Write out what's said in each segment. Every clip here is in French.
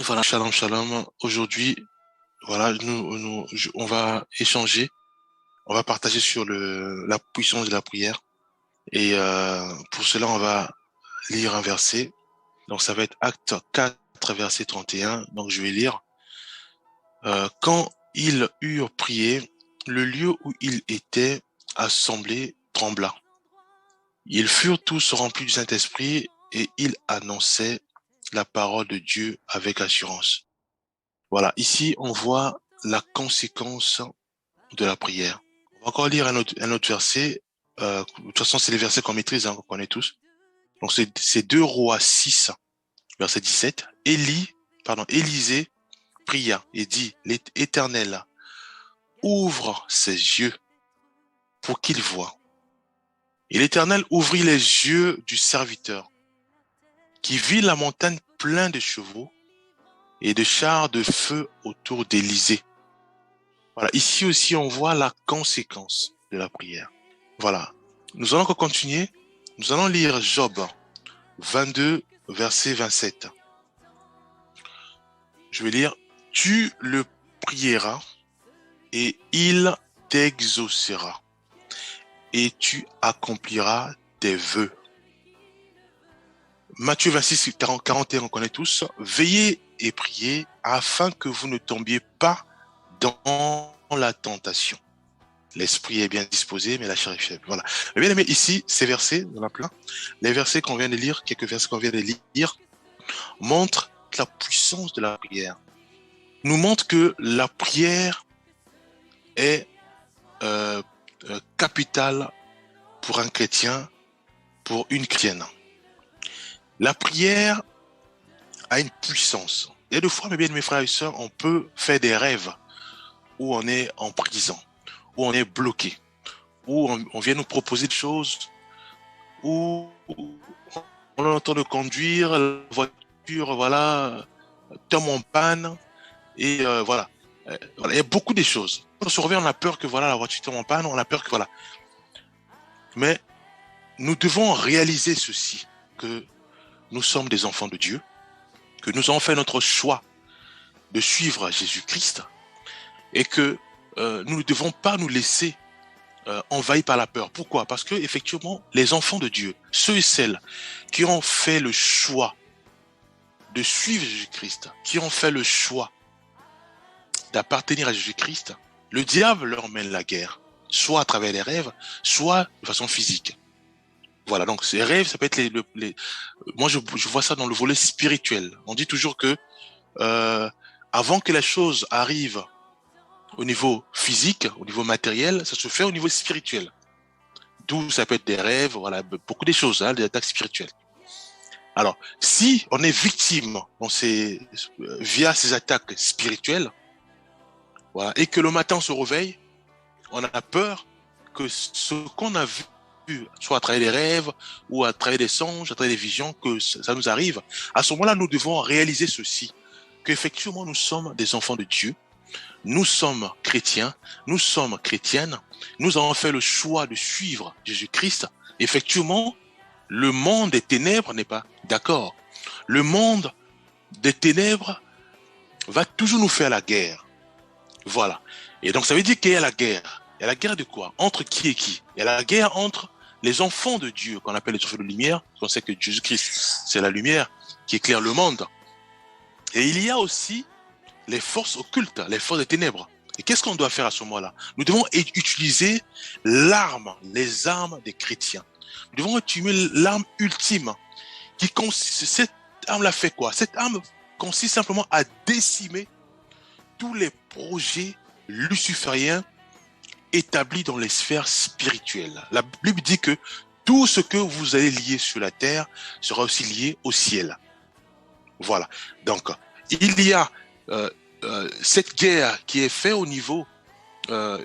Voilà, shalom, shalom. Aujourd'hui, voilà, on va échanger, on va partager sur la puissance de la prière. Et pour cela, on va lire un verset. Donc, ça va être Acte 4, verset 31. Donc, je vais lire. Quand ils eurent prié, le lieu où ils étaient assemblés trembla. Ils furent tous remplis du Saint-Esprit et ils annonçaient la parole de Dieu avec assurance. Voilà, ici, on voit la conséquence de la prière. On va encore lire un autre verset. De toute façon, c'est les versets qu'on maîtrise, qu'on connaît tous. Donc, c'est 2 Rois 6, verset 17. Élisée pria et dit, l'Éternel ouvre ses yeux pour qu'il voie. Et l'Éternel ouvrit les yeux du serviteur, qui vit la montagne pleine de chevaux et de chars de feu autour d'Élysée. Voilà, ici aussi on voit la conséquence de la prière. Voilà, nous allons continuer. Nous allons lire Job 22, verset 27. Je vais lire, tu le prieras et il t'exaucera et tu accompliras tes vœux. Matthieu 26, 41, on connaît tous. Veillez et priez afin que vous ne tombiez pas dans la tentation. L'esprit est bien disposé, mais la chair est faible. Voilà. Mais bien aimé, ici, ces versets, on en a plein. Les versets qu'on vient de lire, quelques versets qu'on vient de lire, montrent la puissance de la prière. Nous montrent que la prière est capitale pour un chrétien, pour une chrétienne. La prière a une puissance. Et des fois, mes frères et sœurs, on peut faire des rêves où on est en prison, où on est bloqué, où on vient nous proposer des choses, où on est en train de conduire, la voiture, voilà, tombe en panne, et voilà. Voilà. Il y a beaucoup de choses. Quand on se réveille, on a peur que voilà, la voiture tombe en panne, on a peur que voilà. Mais nous devons réaliser ceci, que nous sommes des enfants de Dieu, que nous avons fait notre choix de suivre Jésus-Christ, et que nous ne devons pas nous laisser envahis par la peur. Pourquoi? Parce que effectivement, les enfants de Dieu, ceux et celles qui ont fait le choix de suivre Jésus-Christ, qui ont fait le choix d'appartenir à Jésus-Christ, le diable leur mène la guerre, soit à travers les rêves, soit de façon physique. Voilà, donc ces rêves, ça peut être moi je vois ça dans le volet spirituel. On dit toujours que avant que la chose arrive au niveau physique, au niveau matériel, ça se fait au niveau spirituel. D'où ça peut être des rêves, voilà, beaucoup de choses, des attaques spirituelles. Alors, si on est victime via ces attaques spirituelles, voilà, et que le matin on se réveille, on a peur que ce qu'on a vu, soit à travers les rêves, ou à travers des songes, à travers des visions, que ça nous arrive. À ce moment-là, nous devons réaliser ceci, qu'effectivement nous sommes des enfants de Dieu, nous sommes chrétiens, nous sommes chrétiennes, nous avons fait le choix de suivre Jésus-Christ. Effectivement, le monde des ténèbres n'est pas d'accord. Le monde des ténèbres va toujours nous faire la guerre. Voilà. Et donc ça veut dire qu'il y a la guerre. Il y a la guerre de quoi? Entre qui et qui? Il y a la guerre entre les enfants de Dieu, qu'on appelle les enfants de lumière. On sait que Jésus-Christ, c'est la lumière qui éclaire le monde. Et il y a aussi les forces occultes, les forces des ténèbres. Et qu'est-ce qu'on doit faire à ce moment-là? Nous devons utiliser les armes des chrétiens. Nous devons utiliser l'arme ultime qui consiste, cette arme-là fait quoi? Cette arme consiste simplement à décimer tous les projets lucifériens établis dans les sphères spirituelles. La Bible dit que tout ce que vous allez lier sur la terre sera aussi lié au ciel. Voilà. Donc, il y a cette guerre qui est faite au niveau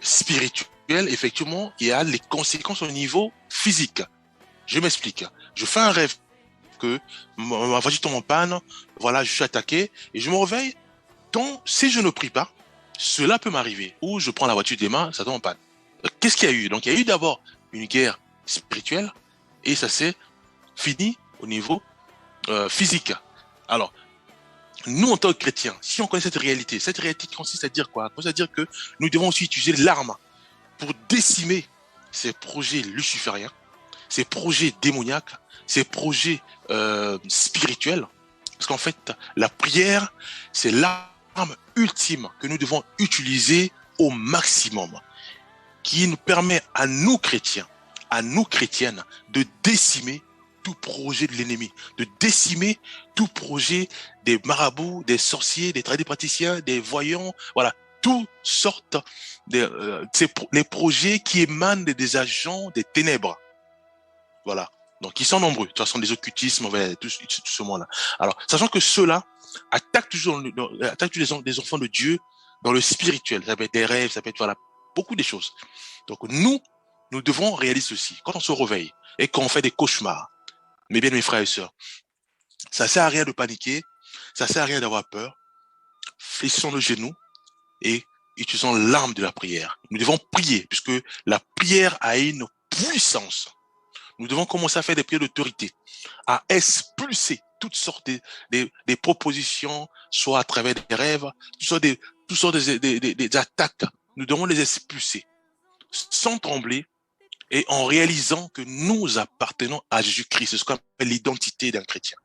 spirituel. Effectivement, il y a les conséquences au niveau physique. Je m'explique. Je fais un rêve que ma voiture tombe en panne, voilà, je suis attaqué et je me réveille. Donc, si je ne prie pas, cela peut m'arriver. Ou je prends la voiture des mains, ça tombe en panne. Qu'est-ce qu'il y a eu? Donc, il y a eu d'abord une guerre spirituelle et ça s'est fini au niveau physique. Alors, nous, en tant que chrétiens, si on connaît cette réalité consiste à dire quoi? Consiste à dire que nous devons aussi utiliser l'arme pour décimer ces projets lucifériens, ces projets démoniaques, ces projets spirituels. Parce qu'en fait, la prière, c'est l'arme ultime que nous devons utiliser au maximum, qui nous permet à nous chrétiens, à nous chrétiennes, de décimer tout projet de l'ennemi, de décimer tout projet des marabouts, des sorciers, des tradipraticiens, des voyants, voilà, toutes sortes les projets qui émanent des agents des ténèbres. Voilà. Donc, ils sont nombreux. De toute façon, les occultismes, tout ce monde-là. Alors, sachant que ceux-là attaquent toujours les enfants de Dieu dans le spirituel. Ça peut être des rêves, ça peut être, voilà, beaucoup de choses. Donc, nous devons réaliser ceci. Quand on se réveille et qu'on fait des cauchemars, mes bien, mes frères et sœurs, ça sert à rien de paniquer, ça sert à rien d'avoir peur. Fléchissons le genou et utilisons l'arme de la prière. Nous devons prier, puisque la prière a une puissance. Nous devons commencer à faire des prières d'autorité, à expulser toutes sortes des propositions, soit à travers des rêves, toutes sortes des attaques. Nous devons les expulser, sans trembler, et en réalisant que nous appartenons à Jésus-Christ. C'est ce qu'on appelle l'identité d'un chrétien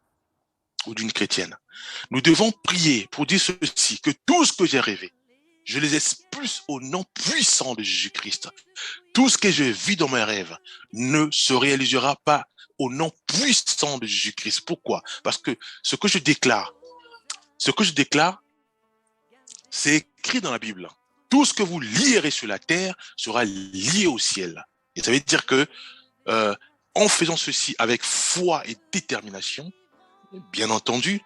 ou d'une chrétienne. Nous devons prier pour dire ceci, que tout ce que j'ai rêvé, je les expulse au nom puissant de Jésus-Christ. Tout ce que je vis dans mes rêves ne se réalisera pas au nom puissant de Jésus-Christ. Pourquoi? Parce que ce que je déclare, c'est écrit dans la Bible. Tout ce que vous lierez sur la terre sera lié au ciel. Et ça veut dire que en faisant ceci avec foi et détermination, bien entendu,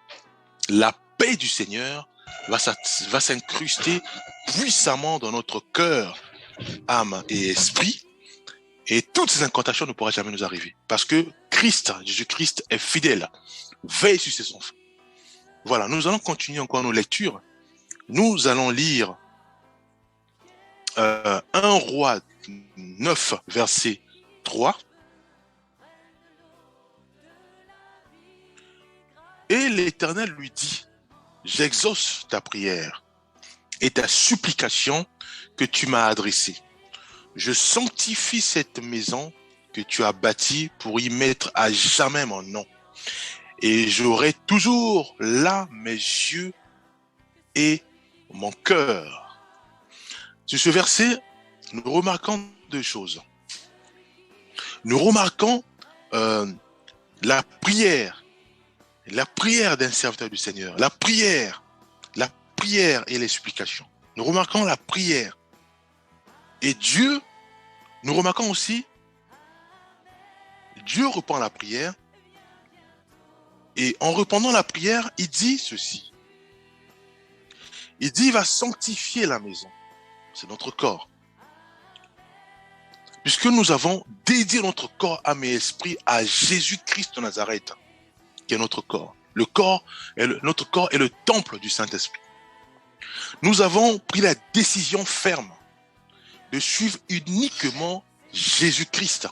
la paix du Seigneur va s'incruster puissamment dans notre cœur, âme et esprit, et toutes ces incantations ne pourront jamais nous arriver. Parce que Jésus-Christ est fidèle, veille sur ses enfants. Voilà, nous allons continuer encore nos lectures. Nous allons lire 1 Roi 9, verset 3. Et l'Éternel lui dit, j'exauce ta prière et ta supplication que tu m'as adressée. Je sanctifie cette maison que tu as bâtie pour y mettre à jamais mon nom. Et j'aurai toujours là mes yeux et mon cœur. Sur ce verset, nous remarquons deux choses. Nous remarquons la prière d'un serviteur du Seigneur, la prière et les supplications. Nous remarquons la prière. Et Dieu, nous remarquons aussi, Dieu répond à la prière. Et en répondant à la prière, il dit ceci. Il dit, il va sanctifier la maison. C'est notre corps. Puisque nous avons dédié notre corps, âme et esprit à Jésus-Christ de Nazareth, qui est notre corps. Notre corps est le temple du Saint-Esprit. Nous avons pris la décision ferme de suivre uniquement Jésus-Christ.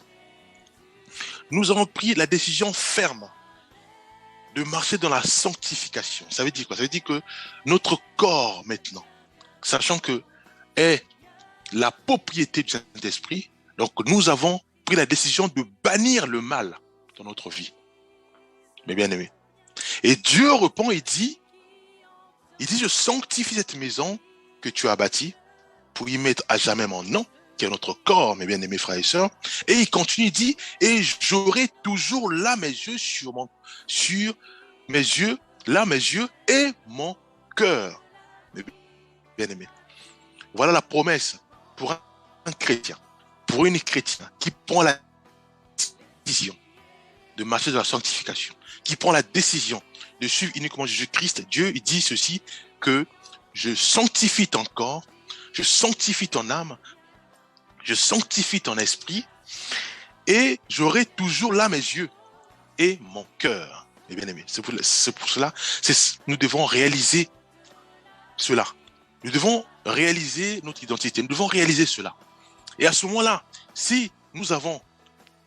Nous avons pris la décision ferme de marcher dans la sanctification. Ça veut dire quoi? Ça veut dire que notre corps maintenant, sachant que est la propriété du Saint-Esprit, donc nous avons pris la décision de bannir le mal dans notre vie. Mes bien-aimés. Et Dieu répond et dit, je sanctifie cette maison que tu as bâtie pour y mettre à jamais mon nom, qui est notre corps, mes bien-aimés frères et sœurs. Et il continue, il dit, et j'aurai toujours là mes yeux mes yeux et mon cœur. Mes bien-aimés. Voilà la promesse pour un chrétien, pour une chrétienne qui prend la décision de marcher dans la sanctification, qui prend la décision de suivre uniquement Jésus-Christ. Dieu, il dit ceci, que je sanctifie ton corps, je sanctifie ton âme, je sanctifie ton esprit, et j'aurai toujours là mes yeux et mon cœur. Mes bien-aimés, c'est pour cela, nous devons réaliser cela. Nous devons réaliser notre identité, nous devons réaliser cela. Et à ce moment-là, si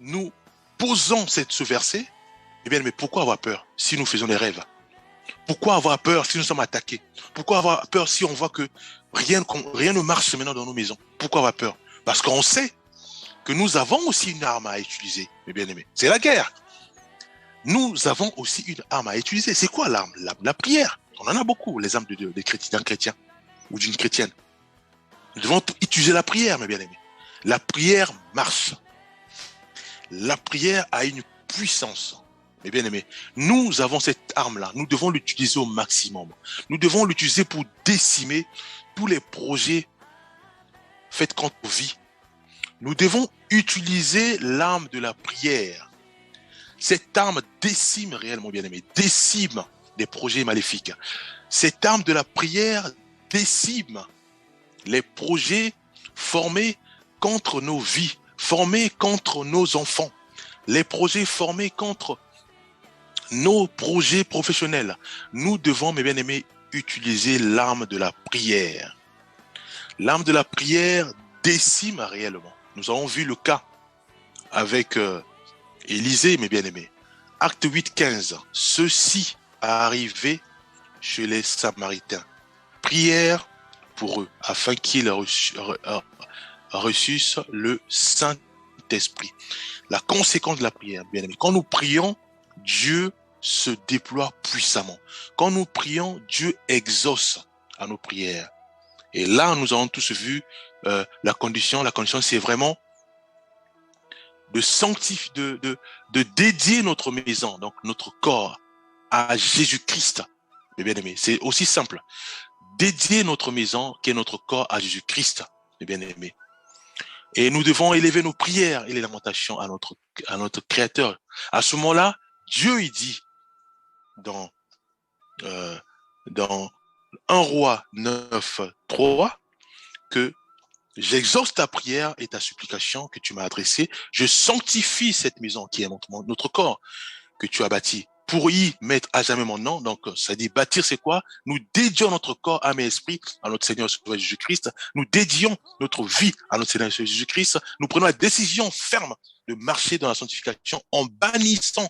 nous posons ce verset, eh bien, mais pourquoi avoir peur si nous faisons des rêves? Pourquoi avoir peur si nous sommes attaqués? Pourquoi avoir peur si on voit que rien ne marche maintenant dans nos maisons? Pourquoi avoir peur? Parce qu'on sait que nous avons aussi une arme à utiliser, mes bien-aimés. C'est la guerre. Nous avons aussi une arme à utiliser. C'est quoi l'arme? La prière. On en a beaucoup, les armes des chrétiens, d'un chrétien ou d'une chrétienne. Nous devons utiliser la prière, mes bien-aimés. La prière marche. La prière a une puissance. Mes bien-aimés, nous avons cette arme-là. Nous devons l'utiliser au maximum. Nous devons l'utiliser pour décimer tous les projets faits contre nos vies. Nous devons utiliser l'arme de la prière. Cette arme décime réellement, bien-aimés, décime des projets maléfiques. Cette arme de la prière décime les projets formés contre nos vies, formés contre nos enfants, les projets formés contre nos projets professionnels. Nous devons, mes bien-aimés, utiliser l'arme de la prière. L'arme de la prière décime réellement. Nous avons vu le cas avec Élisée, mes bien-aimés. Acte 8, 15. Ceci a arrivé chez les Samaritains. Prière pour eux, afin qu'ils reçussent le Saint-Esprit. La conséquence de la prière, bien aimé. Quand nous prions, Dieu se déploie puissamment. Quand nous prions, Dieu exauce à nos prières. Et là, nous avons tous vu la condition. La condition, c'est vraiment de sanctifier, de dédier notre maison, donc notre corps, à Jésus-Christ. Mes bien-aimés, c'est aussi simple. Dédier notre maison, qui est notre corps, à Jésus-Christ, mes bien-aimés. Et nous devons élever nos prières et les lamentations à notre Créateur. À ce moment-là, Dieu, il dit dans 1 Roi 9, 3, que j'exauce ta prière et ta supplication que tu m'as adressée. Je sanctifie cette maison qui est notre corps que tu as bâti pour y mettre à jamais mon nom. Donc, ça dit bâtir, c'est quoi? Nous dédions notre corps, âme et esprit à notre Seigneur Jésus-Christ. Nous dédions notre vie à notre Seigneur Jésus-Christ. Nous prenons la décision ferme de marcher dans la sanctification en bannissant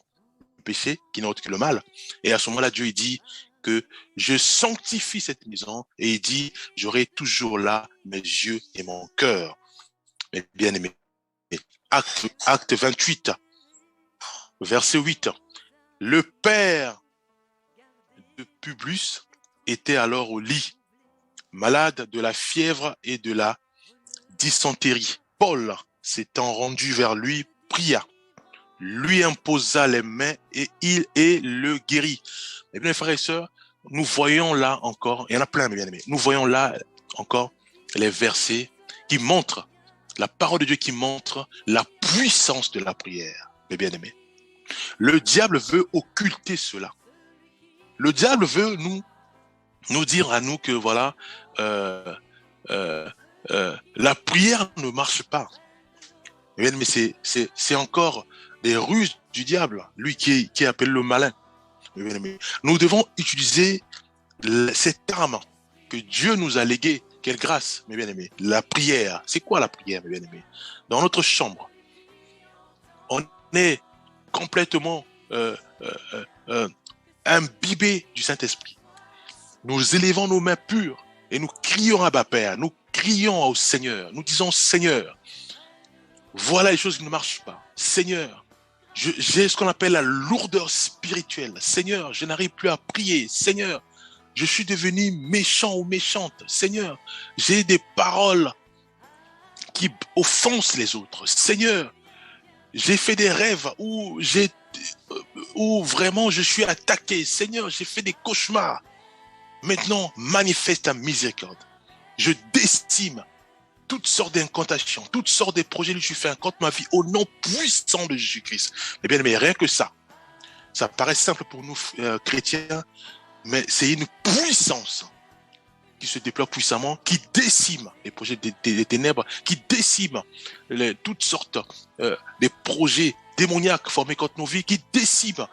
le péché qui n'est autre que le mal. Et à ce moment-là, Dieu il dit que je sanctifie cette maison et il dit, j'aurai toujours là mes yeux et mon cœur. Mes bien-aimés. Acte 28, verset 8. Le père de Publius était alors au lit, malade de la fièvre et de la dysenterie. Paul, s'étant rendu vers lui, pria, lui imposa les mains et le guérit. Eh bien, frères et sœurs, nous voyons là encore, il y en a plein, mes bien-aimés, nous voyons là encore les versets qui montrent, la parole de Dieu qui montre la puissance de la prière, mes bien-aimés. Le diable veut occulter cela. Le diable veut nous dire à nous que voilà, la prière ne marche pas. Mais c'est encore des ruses du diable, lui qui appelle le malin. Nous devons utiliser cette arme que Dieu nous a léguée. Quelle grâce, mes bien-aimés. La prière. C'est quoi la prière, mes bien-aimés? Dans notre chambre, on est complètement imbibé du Saint-Esprit. Nous élevons nos mains pures et nous crions à Abba Père, nous crions au Seigneur, nous disons Seigneur, voilà les choses qui ne marchent pas. Seigneur, j'ai ce qu'on appelle la lourdeur spirituelle. Seigneur, je n'arrive plus à prier. Seigneur, je suis devenu méchant ou méchante. Seigneur, j'ai des paroles qui offensent les autres. Seigneur, j'ai fait des rêves où vraiment je suis attaqué. Seigneur, j'ai fait des cauchemars. Maintenant, manifeste ta miséricorde. Je décime toutes sortes d'incantations, toutes sortes de projets lucifériens contre ma vie au nom puissant de Jésus-Christ. Eh bien, mais rien que ça paraît simple pour nous chrétiens, mais c'est une puissance qui se déploie puissamment, qui décime les projets des ténèbres, qui décime toutes sortes des projets démoniaques formés contre nos vies, qui décime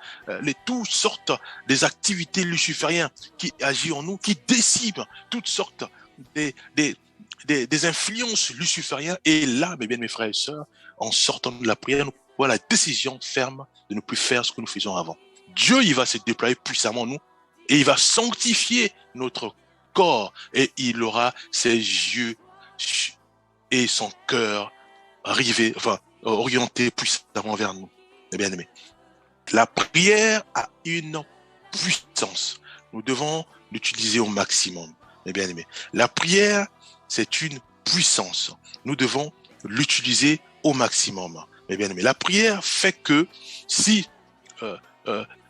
toutes sortes des activités lucifériennes qui agissent en nous, qui décime toutes sortes des influences lucifériennes. Et là, mes frères et sœurs, en sortant de la prière, nous prenons la décision ferme de ne plus faire ce que nous faisions avant. Dieu, il va se déployer puissamment en nous. Et il va sanctifier notre corps. Et il aura ses yeux et son cœur orienté puissamment vers nous. Eh bien aimé, la prière a une puissance. Nous devons l'utiliser au maximum. Eh bien aimé, la prière, c'est une puissance. Nous devons l'utiliser au maximum. Eh bien aimé, la prière fait que si euh,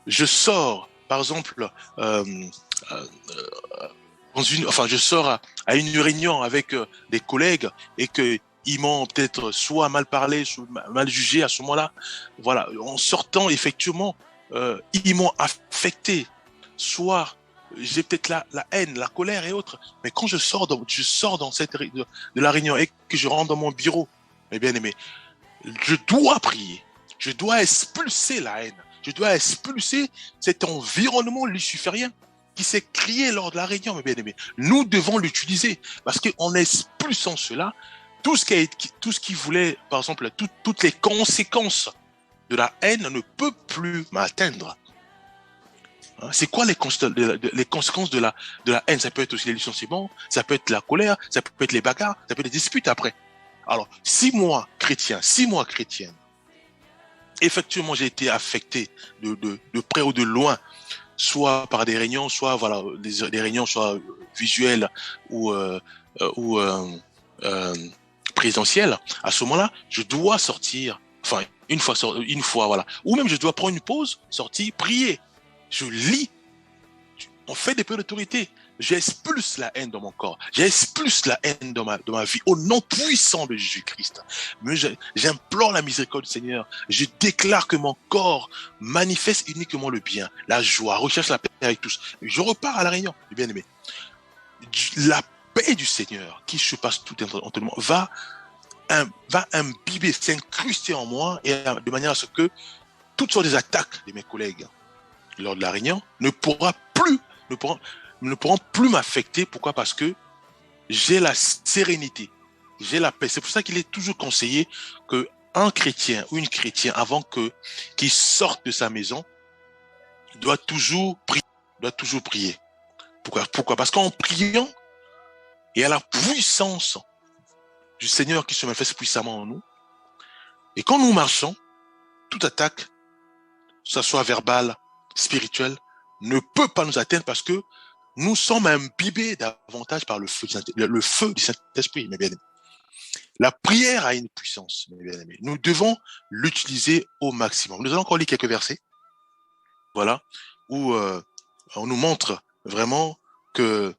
je sors, par exemple, je sors à une réunion avec des collègues et que ils m'ont peut-être soit mal parlé, soit mal jugé à ce moment-là. Voilà, en sortant, effectivement, ils m'ont affecté. Soit j'ai peut-être la haine, la colère et autres. Mais quand je sors de la réunion et que je rentre dans mon bureau, mes bien-aimés, je dois prier. Je dois expulser la haine. Je dois expulser cet environnement luciférien qui s'est créé lors de la réunion, mes bien-aimés. Nous devons l'utiliser parce qu'en expulsant cela, tout ce qui voulait, par exemple, toutes les conséquences de la haine ne peut plus m'atteindre. C'est quoi les conséquences de la haine? Ça peut être aussi les licenciements, ça peut être la colère, ça peut être les bagarres, ça peut être les disputes après. Alors, si moi, chrétienne, effectivement, j'ai été affecté de près ou de loin, soit par des réunions, soit voilà, des réunions soit visuelles ou présentielles. À ce moment-là, je dois sortir, enfin une fois, voilà, ou même je dois prendre une pause, sortir, prier. Je lis. On fait des peu d'autorité. J'expulse la haine dans mon corps. J'expulse la haine dans ma vie. Au nom puissant de Jésus-Christ. Mais j'implore la miséricorde du Seigneur. Je déclare que mon corps manifeste uniquement le bien, la joie, recherche la paix avec tous. Je repars à la réunion, bien aimé. La paix du Seigneur, qui surpasse tout entendement, va imbiber, s'incruster en moi et de manière à ce que toutes sortes d'attaques de mes collègues lors de la réunion ne pourront plus m'affecter. Pourquoi? Parce que j'ai la sérénité, j'ai la paix. C'est pour ça qu'il est toujours conseillé que un chrétien ou une chrétienne, avant qu'il sorte de sa maison, doit toujours prier. Pourquoi? Parce qu'en priant, il y a la puissance du Seigneur qui se manifeste puissamment en nous. Et quand nous marchons, toute attaque, que ce soit verbale, spirituelle, ne peut pas nous atteindre parce que nous sommes imbibés davantage par le feu du Saint-Esprit, mes bien-aimés. La prière a une puissance, mes bien-aimés. Nous devons l'utiliser au maximum. Nous allons encore lire quelques versets, voilà, où on nous montre vraiment que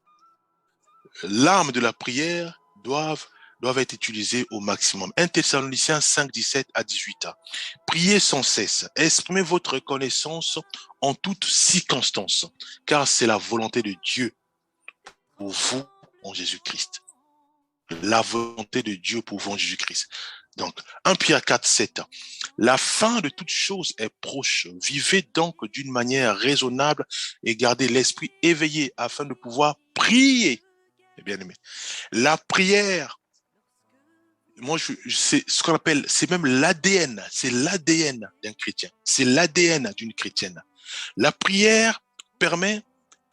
l'arme de la prière doivent être utilisées au maximum. 1 Thessaloniciens 5, 17 à 18. Priez sans cesse, exprimez votre reconnaissance en toutes circonstances, car c'est la volonté de Dieu pour vous en Jésus-Christ. La volonté de Dieu pour vous en Jésus-Christ. Donc, 1 Pierre 4, 7. La fin de toute chose est proche. Vivez donc d'une manière raisonnable et gardez l'esprit éveillé afin de pouvoir prier. Bien aimé. La prière, moi, c'est ce qu'on appelle, c'est même l'ADN. C'est l'ADN d'un chrétien. C'est l'ADN d'une chrétienne. La prière permet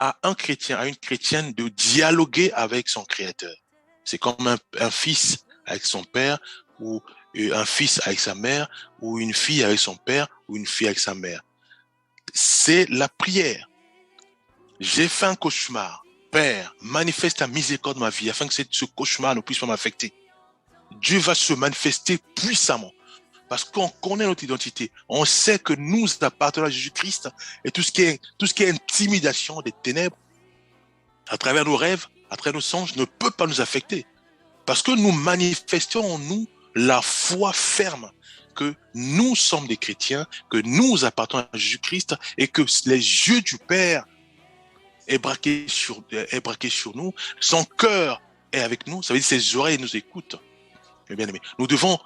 à un chrétien, à une chrétienne de dialoguer avec son créateur. C'est comme un fils avec son père, ou un fils avec sa mère, ou une fille avec son père, ou une fille avec sa mère. C'est la prière. J'ai fait un cauchemar. Père, manifeste ta miséricorde dans ma vie afin que ce cauchemar ne puisse pas m'affecter. Dieu va se manifester puissamment parce qu'on connaît notre identité. On sait que nous appartenons à Jésus-Christ et tout ce qui est intimidation des ténèbres à travers nos rêves, à travers nos songes ne peut pas nous affecter parce que nous manifestons en nous la foi ferme que nous sommes des chrétiens, que nous appartenons à Jésus-Christ et que les yeux du Père est braqué sur nous, son cœur est avec nous, ça veut dire ses oreilles nous écoutent. Bien aimé, nous devons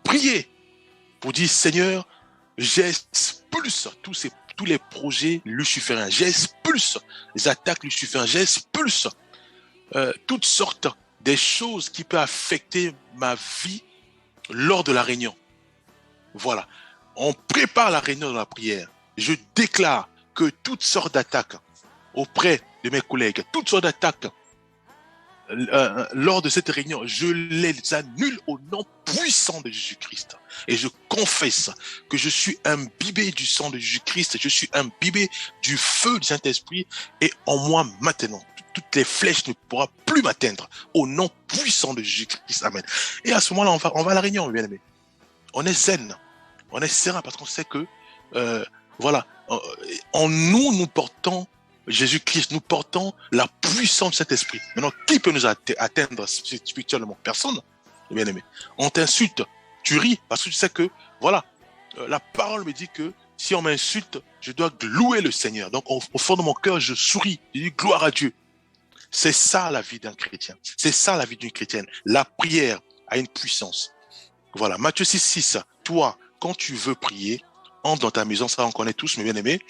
prier pour dire Seigneur, j'expulse tous les projets lucifériens, j'expulse les attaques lucifériennes, j'expulse toutes sortes des choses qui peuvent affecter ma vie lors de la réunion. Voilà, on prépare la réunion dans la prière. Je déclare que toutes sortes d'attaques auprès de mes collègues, toutes sortes d'attaques, lors de cette réunion, je les annule au nom puissant de Jésus-Christ. Et je confesse que je suis imbibé du sang de Jésus-Christ, je suis imbibé du feu du Saint-Esprit, et en moi maintenant, toutes les flèches ne pourront plus m'atteindre, au nom puissant de Jésus-Christ. Amen. Et à ce moment-là, on va à la réunion, bien aimé. On est zen, on est serein, parce qu'on sait que, voilà, en nous, nous portons Jésus-Christ, nous portons la puissance de cet esprit. Maintenant, qui peut nous atteindre spirituellement? Personne, bien aimé. On t'insulte, tu ris, parce que tu sais que, voilà, la parole me dit que si on m'insulte, je dois louer le Seigneur. Donc, au fond de mon cœur, je souris, je dis gloire à Dieu. C'est ça la vie d'un chrétien. C'est ça la vie d'une chrétienne. La prière a une puissance. Voilà, Matthieu 6, toi, quand tu veux prier, entre dans ta maison, ça on connaît tous, mes bien-aimés,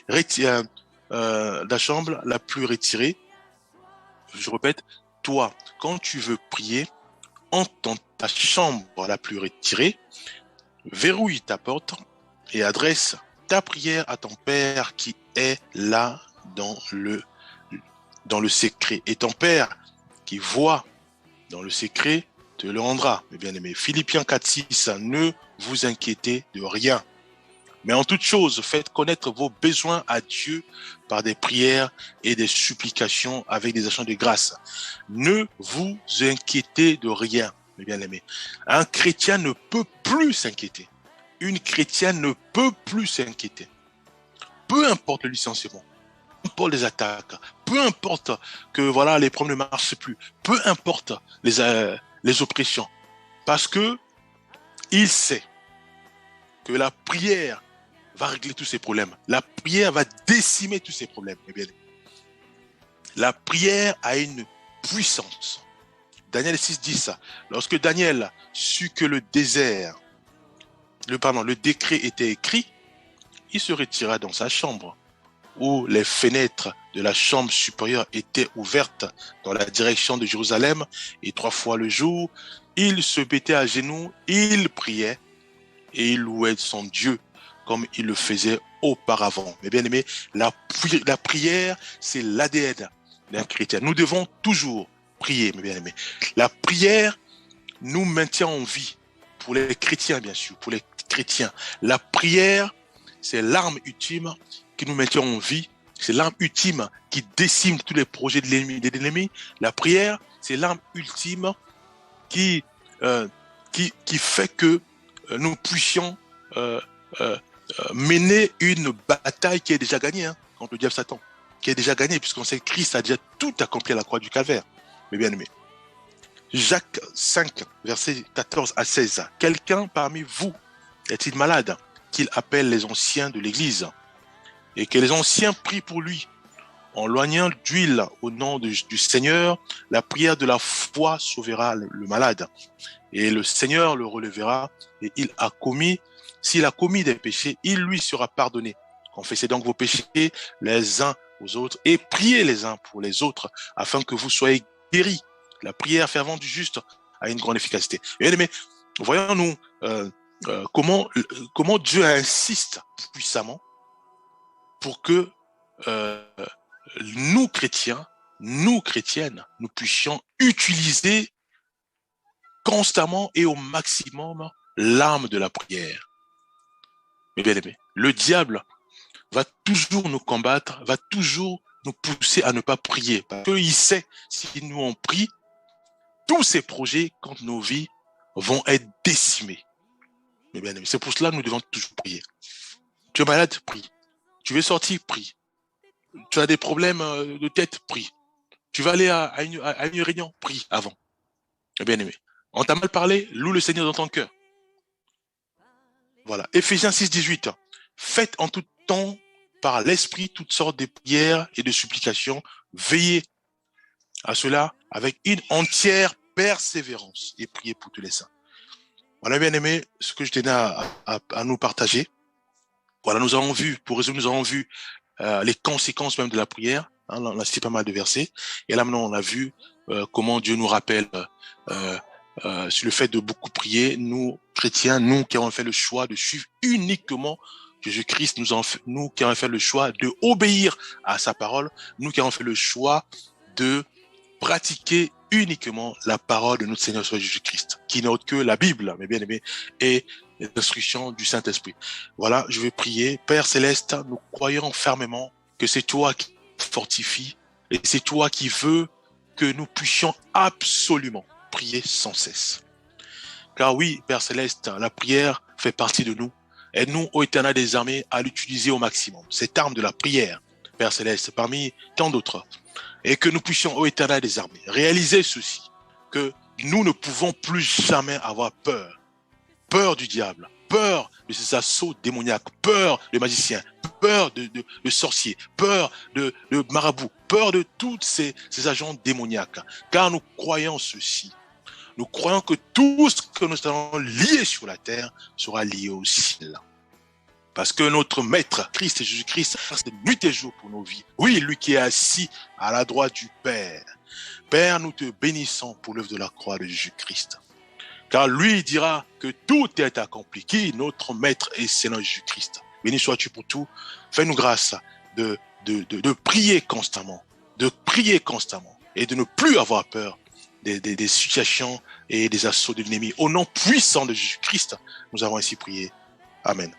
la chambre la plus retirée, je répète, toi, quand tu veux prier, entre dans ta chambre la plus retirée, verrouille ta porte et adresse ta prière à ton Père qui est là dans le secret. Et ton Père qui voit dans le secret te le rendra, mes bien-aimés. Philippiens 4:6, ne vous inquiétez de rien. Mais en toute chose, faites connaître vos besoins à Dieu par des prières et des supplications avec des actions de grâce. Ne vous inquiétez de rien, mes bien-aimés. Un chrétien ne peut plus s'inquiéter. Une chrétienne ne peut plus s'inquiéter. Peu importe le licenciement, peu importe les attaques, peu importe que voilà les problèmes ne marchent plus, peu importe les oppressions, parce que il sait que la prière va régler tous ces problèmes. La prière va décimer tous ces problèmes. Eh bien, la prière a une puissance. Daniel 6 dit ça. Lorsque Daniel sut que le décret était écrit, il se retira dans sa chambre, où les fenêtres de la chambre supérieure étaient ouvertes dans la direction de Jérusalem, et 3 fois le jour, il se mettait à genoux, il priait et il louait son Dieu comme il le faisait auparavant. Mais bien aimé, la prière, c'est l'ADN d'un chrétien. Nous devons toujours prier, mes bien aimés. La prière nous maintient en vie, pour les chrétiens bien sûr, pour les chrétiens. La prière, c'est l'arme ultime qui nous maintient en vie. C'est l'arme ultime qui décime tous les projets de l'ennemi. La prière, c'est l'arme ultime qui fait que nous puissions mener une bataille qui est déjà gagnée, contre le diable Satan, qui est déjà gagnée, puisqu'on sait que Christ a déjà tout accompli à la croix du Calvaire, mes bien-aimés. Jacques 5, versets 14 à 16. Quelqu'un parmi vous est-il malade, qu'il appelle les anciens de l'Église, et que les anciens prient pour lui, en loignant d'huile au nom du Seigneur. La prière de la foi sauvera le malade, et le Seigneur le relèvera, et s'il a commis des péchés, il lui sera pardonné. Confessez donc vos péchés les uns aux autres, et priez les uns pour les autres, afin que vous soyez guéris. La prière fervente du juste a une grande efficacité. Mais voyons-nous comment Dieu insiste puissamment pour que nous chrétiens, nous chrétiennes, nous puissions utiliser constamment et au maximum l'arme de la prière. Mais bien aimé, le diable va toujours nous combattre, va toujours nous pousser à ne pas prier, parce qu'il sait, si nous on prie, tous ces projets contre nos vies vont être décimés. Mais bien aimé, c'est pour cela que nous devons toujours prier. Tu es malade, prie. Tu veux sortir, prie. Tu as des problèmes de tête, prie. Tu vas aller à une réunion, prie avant. Bien aimé, on t'a mal parlé, loue le Seigneur dans ton cœur. Voilà, Éphésiens 6:18. Faites en tout temps par l'Esprit toutes sortes de prières et de supplications. Veillez à cela avec une entière persévérance et priez pour tous les saints. Voilà, bien aimé, ce que je tenais à nous partager. Voilà, nous avons vu, pour résumer, nous avons vu les conséquences même de la prière. On a cité pas mal de versets. Et là, maintenant, on a vu comment Dieu nous rappelle sur le fait de beaucoup prier. Nous, chrétiens, nous qui avons fait le choix de suivre uniquement Jésus-Christ, nous qui avons fait le choix de obéir à sa parole, nous qui avons fait le choix de pratiquer uniquement la parole de notre Seigneur Jésus-Christ, qui n'est autre que la Bible, mes bien-aimés, et les instructions du Saint-Esprit. Voilà, je vais prier. Père Céleste, nous croyons fermement que c'est toi qui fortifie et c'est toi qui veux que nous puissions absolument prier sans cesse. Car oui, Père Céleste, la prière fait partie de nous. Aide-nous, ô Éternel des armées, à l'utiliser au maximum. Cette arme de la prière, Père Céleste, parmi tant d'autres. Et que nous puissions, ô Éternel des armées, réaliser ceci, que nous ne pouvons plus jamais avoir peur. Peur du diable, peur de ses assauts démoniaques, peur de magiciens, peur de sorciers, peur de marabouts, peur de tous ces agents démoniaques. Car nous croyons ceci. Nous croyons que tout ce que nous allons lier sur la terre sera lié au ciel. Parce que notre Maître, Christ Jésus-Christ, c'est nuit et jour pour nos vies. Oui, lui qui est assis à la droite du Père. Père, nous te bénissons pour l'œuvre de la croix de Jésus-Christ. Car lui dira que tout est accompli. Qui est notre Maître et Seigneur Jésus-Christ. Béni sois-tu pour tout. Fais-nous grâce de prier constamment. De prier constamment. Et de ne plus avoir peur des situations et des assauts de l'ennemi. Au nom puissant de Jésus-Christ, nous avons ainsi prié. Amen.